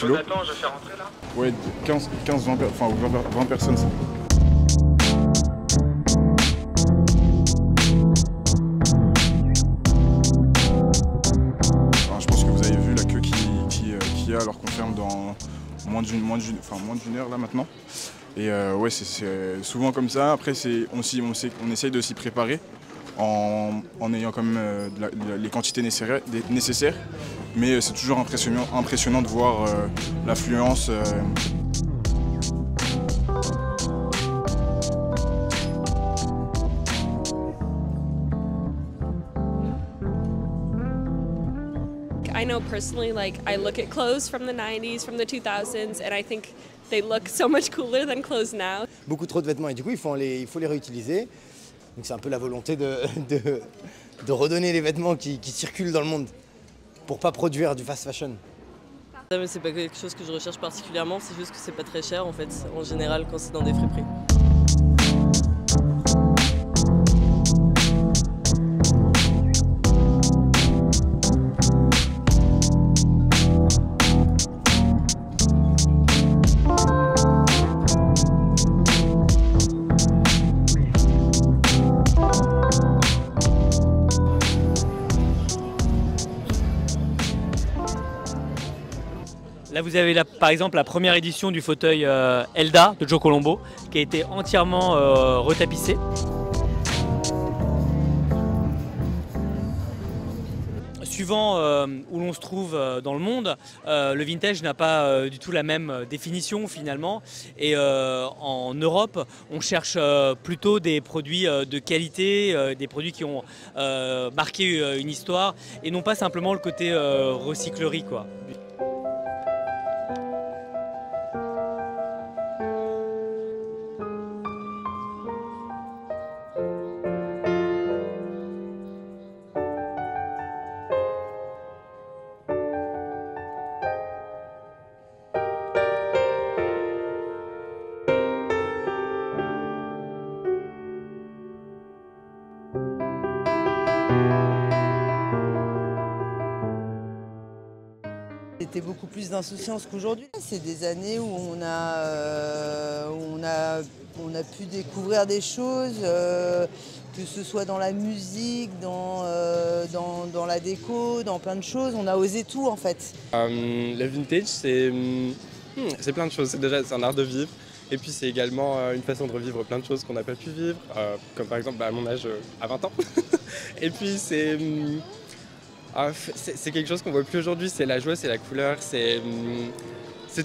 stylos. Attends, je fais rentrer là. Ouais, 20 personnes. Alors, je pense que vous avez vu la queue qu'il y a alors qu'on ferme dans moins d'une heure là maintenant. Et ouais, c'est souvent comme ça. Après, on essaye de s'y préparer en ayant quand même les quantités nécessaires. Mais c'est toujours impressionnant de voir l'affluence. I know personally, like, I look at clothes from the 90s, from the 2000s, and I think they look so much cooler than clothes now. Beaucoup trop de vêtements et du coup il faut les réutiliser. Donc c'est un peu la volonté de redonner les vêtements qui circulent dans le monde pour pas produire du fast fashion. C'est pas quelque chose que je recherche particulièrement, c'est juste que c'est pas très cher en fait, en général quand c'est dans des friperies. Là, vous avez par exemple la première édition du fauteuil Elda de Joe Colombo qui a été entièrement retapissé. Suivant où l'on se trouve dans le monde, le vintage n'a pas du tout la même définition finalement. Et en Europe, on cherche plutôt des produits de qualité, des produits qui ont marqué une histoire et non pas simplement le côté recyclerie, quoi. C'était beaucoup plus d'insouciance qu'aujourd'hui. C'est des années où on a pu découvrir des choses, que ce soit dans la musique, dans la déco, dans plein de choses. On a osé tout en fait. Le vintage, c'est plein de choses. C'est un art de vivre. Et puis c'est également une façon de revivre plein de choses qu'on n'a pas pu vivre, comme par exemple à mon âge à 20 ans. Et puis c'est quelque chose qu'on voit plus aujourd'hui, c'est la joie, c'est la couleur, c'est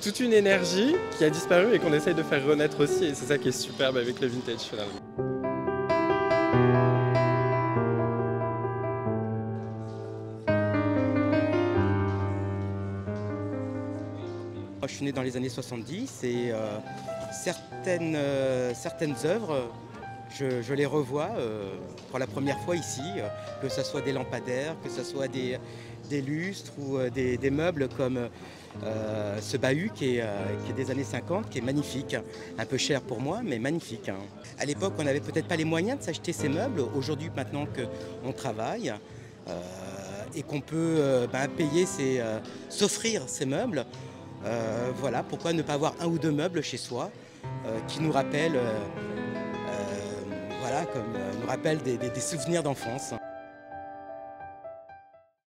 toute une énergie qui a disparu et qu'on essaye de faire renaître aussi, et c'est ça qui est superbe avec le vintage finalement. Je suis né dans les années 70 et certaines œuvres, je les revois pour la première fois ici, que ce soit des lampadaires, que ce soit des lustres ou des meubles comme ce bahut qui est des années 50, qui est magnifique, un peu cher pour moi, mais magnifique. À l'époque, on n'avait peut-être pas les moyens de s'acheter ces meubles. Aujourd'hui, maintenant qu'on travaille et qu'on peut payer, s'offrir ces meubles, voilà, pourquoi ne pas avoir un ou deux meubles chez soi qui nous rappellent, voilà, nous rappellent des souvenirs d'enfance.